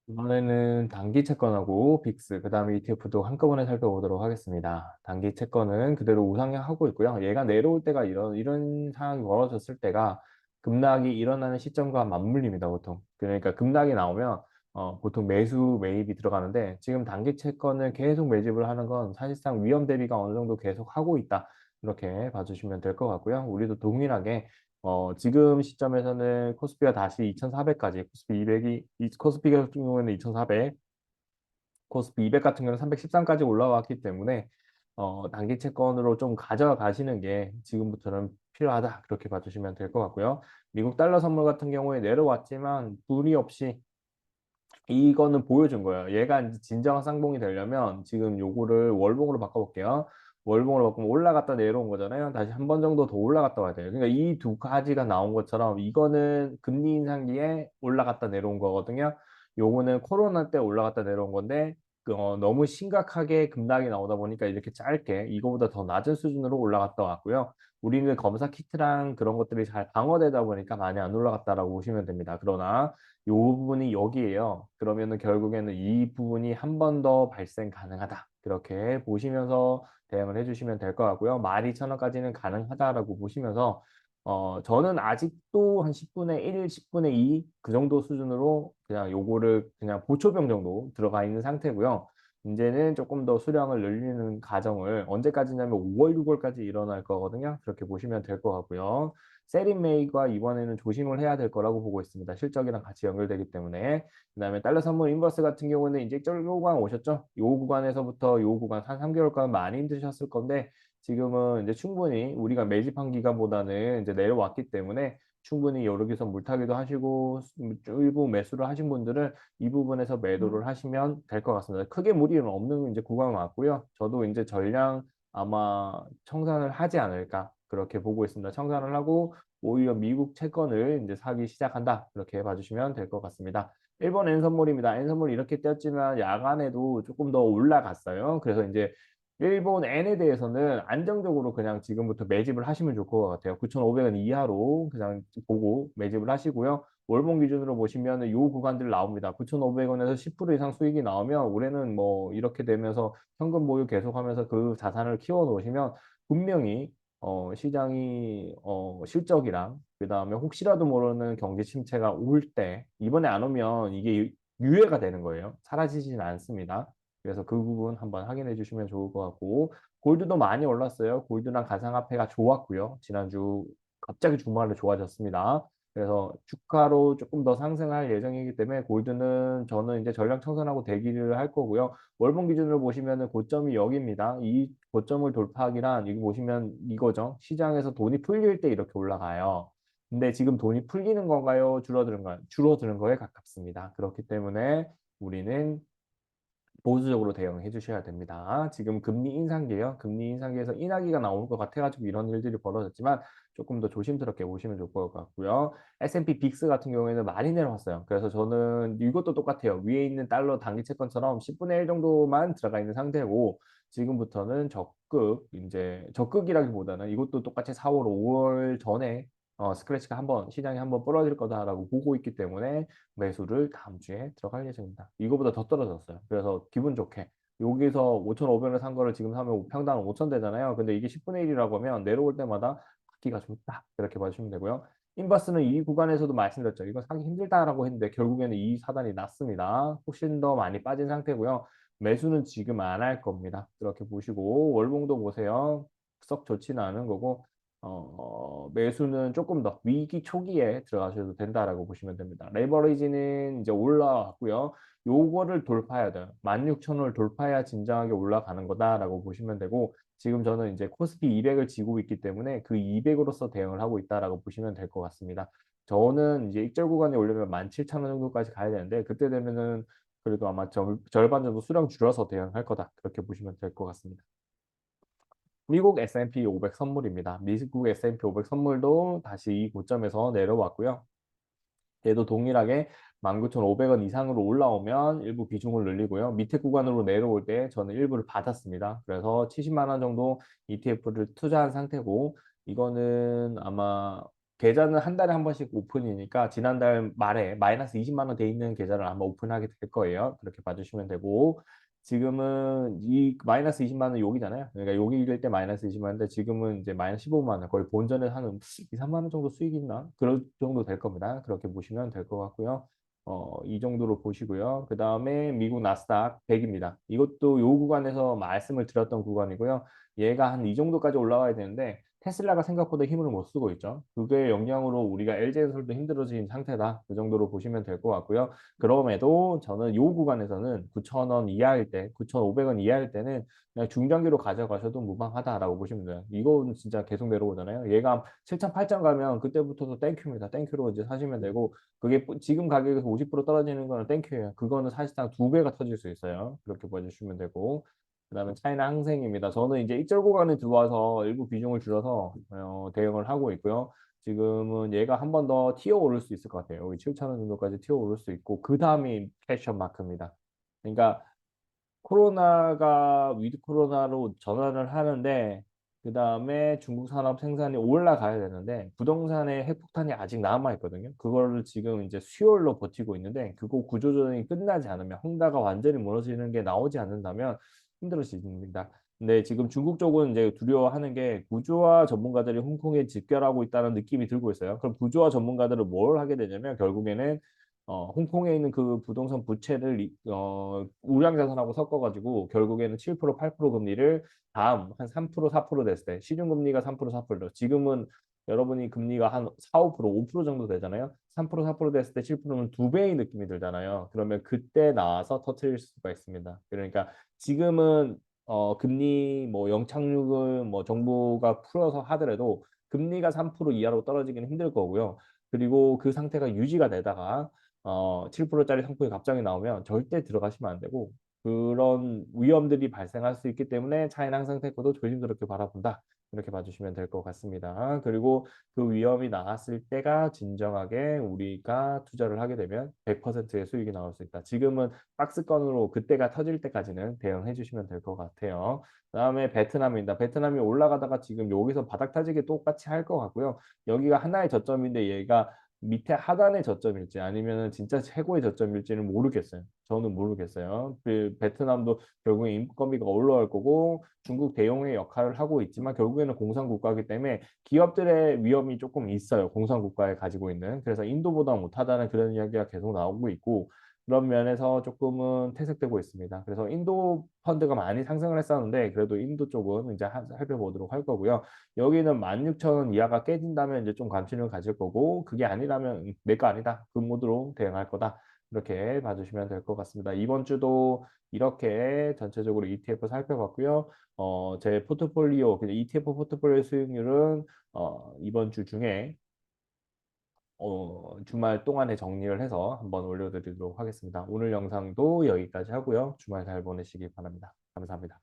이번에는 단기 채권하고 빅스, 그 다음에 ETF도 한꺼번에 살펴보도록 하겠습니다. 단기 채권은 그대로 우상향하고 있고요. 얘가 내려올 때가 이런 상황이 벌어졌을 때가 급락이 일어나는 시점과 맞물립니다, 보통. 그러니까 급락이 나오면 보통 매수, 매입이 들어가는데 지금 단기 채권을 계속 매집을 하는 건 사실상 위험 대비가 어느 정도 계속 하고 있다. 이렇게 봐주시면 될 것 같고요. 우리도 동일하게 지금 시점에서는 코스피가 다시 2,400까지, 코스피 200이, 코스피 같은 경우에는 2,400, 코스피 200 같은 경우는 313까지 올라왔기 때문에, 단기 채권으로 좀 가져가시는 게 지금부터는 필요하다. 그렇게 봐주시면 될 것 같고요. 미국 달러 선물 같은 경우에 내려왔지만, 무리 없이 이거는 보여준 거예요. 얘가 이제 진정한 쌍봉이 되려면 지금 요거를 월봉으로 바꿔볼게요. 월봉으로 바꾸면 올라갔다 내려온 거잖아요. 다시 한 번 정도 더 올라갔다 와야 돼요. 그러니까 이 두 가지가 나온 것처럼 이거는 금리 인상기에 올라갔다 내려온 거거든요. 요거는 코로나 때 올라갔다 내려온 건데 너무 심각하게 급락이 나오다 보니까 이렇게 짧게 이거보다 더 낮은 수준으로 올라갔다 왔고요. 우리는 검사 키트랑 그런 것들이 잘 방어되다 보니까 많이 안 올라갔다라고 보시면 됩니다. 그러나 이 부분이 여기에요. 그러면은 결국에는 이 부분이 한 번 더 발생 가능하다. 그렇게 보시면서 대응을 해주시면 될 것 같고요. 12,000원까지는 가능하다라고 보시면서 저는 아직도 한 10분의 1, 10분의 2 그 정도 수준으로 그냥 요거를 그냥 보초병 정도 들어가 있는 상태고요. 이제는 조금 더 수량을 늘리는 과정을 언제까지냐면 5월, 6월까지 일어날 거거든요. 그렇게 보시면 될 것 같고요. 세린메이가 이번에는 조심을 해야 될 거라고 보고 있습니다. 실적이랑 같이 연결되기 때문에. 그다음에 달러 선물 인버스 같은 경우는 이제 저 구간 오셨죠? 요 구간에서부터 요 구간 한 3개월간 많이 힘드셨을 건데 지금은 이제 충분히 우리가 매집한 기간보다는 이제 내려왔기 때문에 충분히 여기서 물타기도 하시고 일부 매수를 하신 분들은 이 부분에서 매도를 하시면 될 것 같습니다. 크게 무리는 없는 이제 구간 왔고요. 저도 이제 전량 아마 청산을 하지 않을까 그렇게 보고 있습니다. 청산을 하고 오히려 미국 채권을 이제 사기 시작한다. 이렇게 봐주시면 될 것 같습니다. 일본 엔선물입니다. 엔선물 이렇게 떴지만 야간에도 조금 더 올라갔어요. 그래서 이제 일본 엔에 대해서는 안정적으로 그냥 지금부터 매집을 하시면 좋을 것 같아요. 9,500원 이하로 그냥 보고 매집을 하시고요. 월봉 기준으로 보시면 이 구간들 나옵니다. 9,500원에서 10% 이상 수익이 나오면 올해는 뭐 이렇게 되면서 현금 보유 계속하면서 그 자산을 키워 놓으시면 분명히 시장이 실적이랑 그다음에 혹시라도 모르는 경기 침체가 올 때 이번에 안 오면 이게 유예가 되는 거예요. 사라지지는 않습니다. 그래서 그 부분 한번 확인해 주시면 좋을 것 같고 골드도 많이 올랐어요. 골드랑 가상화폐가 좋았고요. 지난주 갑자기 주말에 좋아졌습니다. 그래서 주가로 조금 더 상승할 예정이기 때문에 골드는 저는 이제 전량 청산하고 대기를 할 거고요. 월봉 기준으로 보시면은 고점이 여기입니다. 이 고점을 돌파하기란 여기 보시면 이거죠. 시장에서 돈이 풀릴 때 이렇게 올라가요. 근데 지금 돈이 풀리는 건가요? 줄어드는 건가요? 줄어드는 거에 가깝습니다. 그렇기 때문에 우리는 보수적으로 대응해 주셔야 됩니다. 지금 금리 인상기예요. 금리 인상기에서 인하기가 나올 것 같아가지고 이런 일들이 벌어졌지만 조금 더 조심스럽게 보시면 좋을 것 같고요. S&P 빅스 같은 경우에는 많이 내려왔어요. 그래서 저는 이것도 똑같아요. 위에 있는 달러 단기 채권처럼 10분의 1 정도만 들어가 있는 상태고 지금부터는 적극 이제 적극이라기보다는 이것도 똑같이 4월, 5월 전에 스크래치가 한번 시장이 한번 부러질 거다라고 보고 있기 때문에 매수를 다음 주에 들어갈 예정입니다. 이거보다 더 떨어졌어요. 그래서 기분 좋게 여기서 5,500원 산 거를 지금 사면 평당 5,000 되잖아요. 근데 이게 10분의 1이라고 하면 내려올 때마다 받기가 좋다. 이렇게 봐주시면 되고요. 인버스는 이 구간에서도 말씀드렸죠. 이거 사기 힘들다라고 했는데 결국에는 이 사단이 났습니다. 훨씬 더 많이 빠진 상태고요. 매수는 지금 안 할 겁니다. 이렇게 보시고 월봉도 보세요. 썩 좋지는 않은 거고 매수는 조금 더 위기 초기에 들어가셔도 된다라고 보시면 됩니다. 레버리지는 이제 올라왔고요. 요거를 돌파해야 돼요. 16,000원을 돌파해야 진정하게 올라가는 거다라고 보시면 되고 지금 저는 이제 코스피 200을 지고 있기 때문에 그 200으로서 대응을 하고 있다라고 보시면 될 것 같습니다. 저는 이제 익절 구간에 올리면 17,000원 정도까지 가야 되는데 그때 되면은 그래도 아마 절반 정도 수량 줄여서 대응할 거다. 그렇게 보시면 될 것 같습니다. 미국 S&P 500 선물입니다. 미국 S&P 500 선물도 다시 이 고점에서 내려왔고요. 얘도 동일하게 19,500원 이상으로 올라오면 일부 비중을 늘리고요. 밑에 구간으로 내려올 때 저는 일부를 받았습니다. 그래서 70만 원 정도 ETF를 투자한 상태고 이거는 아마 계좌는 한 달에 한 번씩 오픈이니까 지난달 말에 마이너스 20만 원 돼 있는 계좌를 아마 오픈하게 될 거예요. 그렇게 봐주시면 되고 지금은 이 마이너스 20만 원 여기잖아요. 그러니까 여기일 때 마이너스 20만 원인데 지금은 이제 마이너스 15만 원 거의 본전에 한 2, 3만 원 정도 수익이 있나? 그럴 정도 될 겁니다. 그렇게 보시면 될 것 같고요. 이 정도로 보시고요. 그 다음에 미국 나스닥 100입니다. 이것도 요 구간에서 말씀을 드렸던 구간이고요. 얘가 한 이 정도까지 올라와야 되는데 테슬라가 생각보다 힘을 못 쓰고 있죠. 그게 영향으로 우리가 LG엔솔도 힘들어진 상태다. 그 정도로 보시면 될 것 같고요. 그럼에도 저는 요 구간에서는 9,000원 이하일 때, 9,500원 이하일 때는 그냥 중장기로 가져가셔도 무방하다라고 보시면 돼요. 이건 진짜 계속 내려오잖아요. 얘가 7,000, 8,000 가면 그때부터도 땡큐입니다. 땡큐로 이제 사시면 되고 그게 지금 가격에서 50% 떨어지는 거는 땡큐예요. 그거는 사실상 두 배가 터질 수 있어요. 그렇게 봐주시면 되고 그다음에 차이나 항생입니다. 저는 이제 익절 구간에 들어와서 일부 비중을 줄여서 대응을 하고 있고요. 지금은 얘가 한 번 더 튀어 오를 수 있을 것 같아요. 여기 7,000원 정도까지 튀어 오를 수 있고 그 다음이 캐션 마크입니다. 그러니까 코로나가 위드 코로나로 전환을 하는데 그 다음에 중국 산업 생산이 올라가야 되는데 부동산의 핵폭탄이 아직 남아 있거든요. 그거를 지금 이제 수요일로 버티고 있는데 그거 구조조정이 끝나지 않으면 헝다가 완전히 무너지는 게 나오지 않는다면 힘들어집니다. 근데 지금 중국 쪽은 이제 두려워하는 게 구조화 전문가들이 홍콩에 집결하고 있다는 느낌이 들고 있어요. 그럼 구조화 전문가들은 뭘 하게 되냐면 결국에는 홍콩에 있는 그 부동산 부채를 우량자산하고 섞어가지고 결국에는 7%, 8% 금리를 다음 한 3%, 4% 됐을 때 시중금리가 3%, 4%로 지금은 여러분이 금리가 한 4, 5%, 5% 정도 되잖아요. 3%, 4% 됐을 때 7%는 두 배의 느낌이 들잖아요. 그러면 그때 나와서 터트릴 수가 있습니다. 그러니까 지금은 금리 뭐 영착륙을 뭐 정부가 풀어서 하더라도 금리가 3% 이하로 떨어지기는 힘들 거고요. 그리고 그 상태가 유지가 되다가 7%짜리 상품이 갑자기 나오면 절대 들어가시면 안 되고 그런 위험들이 발생할 수 있기 때문에 차이나 항상 테크도 조심스럽게 바라본다. 이렇게 봐주시면 될 것 같습니다. 그리고 그 위험이 나왔을 때가 진정하게 우리가 투자를 하게 되면 100%의 수익이 나올 수 있다. 지금은 박스권으로 그때가 터질 때까지는 대응해 주시면 될 것 같아요. 그다음에 베트남입니다. 베트남이 올라가다가 지금 여기서 바닥 타지기 똑같이 할 것 같고요. 여기가 하나의 저점인데 얘가 밑에 하단의 저점일지 아니면 진짜 최고의 저점일지는 모르겠어요. 저는 모르겠어요. 그 베트남도 결국에 인건비가 올라갈 거고 중국 대용의 역할을 하고 있지만 결국에는 공산국가이기 때문에 기업들의 위험이 조금 있어요. 공산국가에 가지고 있는. 그래서 인도보다 못하다는 그런 이야기가 계속 나오고 있고 그런 면에서 조금은 퇴색되고 있습니다. 그래서 인도 펀드가 많이 상승을 했었는데 그래도 인도 쪽은 이제 살펴보도록 할 거고요. 여기는 16,000원 이하가 깨진다면 이제 좀 관심을 가질 거고 그게 아니라면 내 거 아니다. 그 모드로 대응할 거다. 이렇게 봐주시면 될 것 같습니다. 이번 주도 이렇게 전체적으로 ETF 살펴봤고요. 제 포트폴리오, 그냥 ETF 포트폴리오 수익률은 이번 주 중에 주말 동안에 정리를 해서 한번 올려드리도록 하겠습니다. 오늘 영상도 여기까지 하고요. 주말 잘 보내시기 바랍니다. 감사합니다.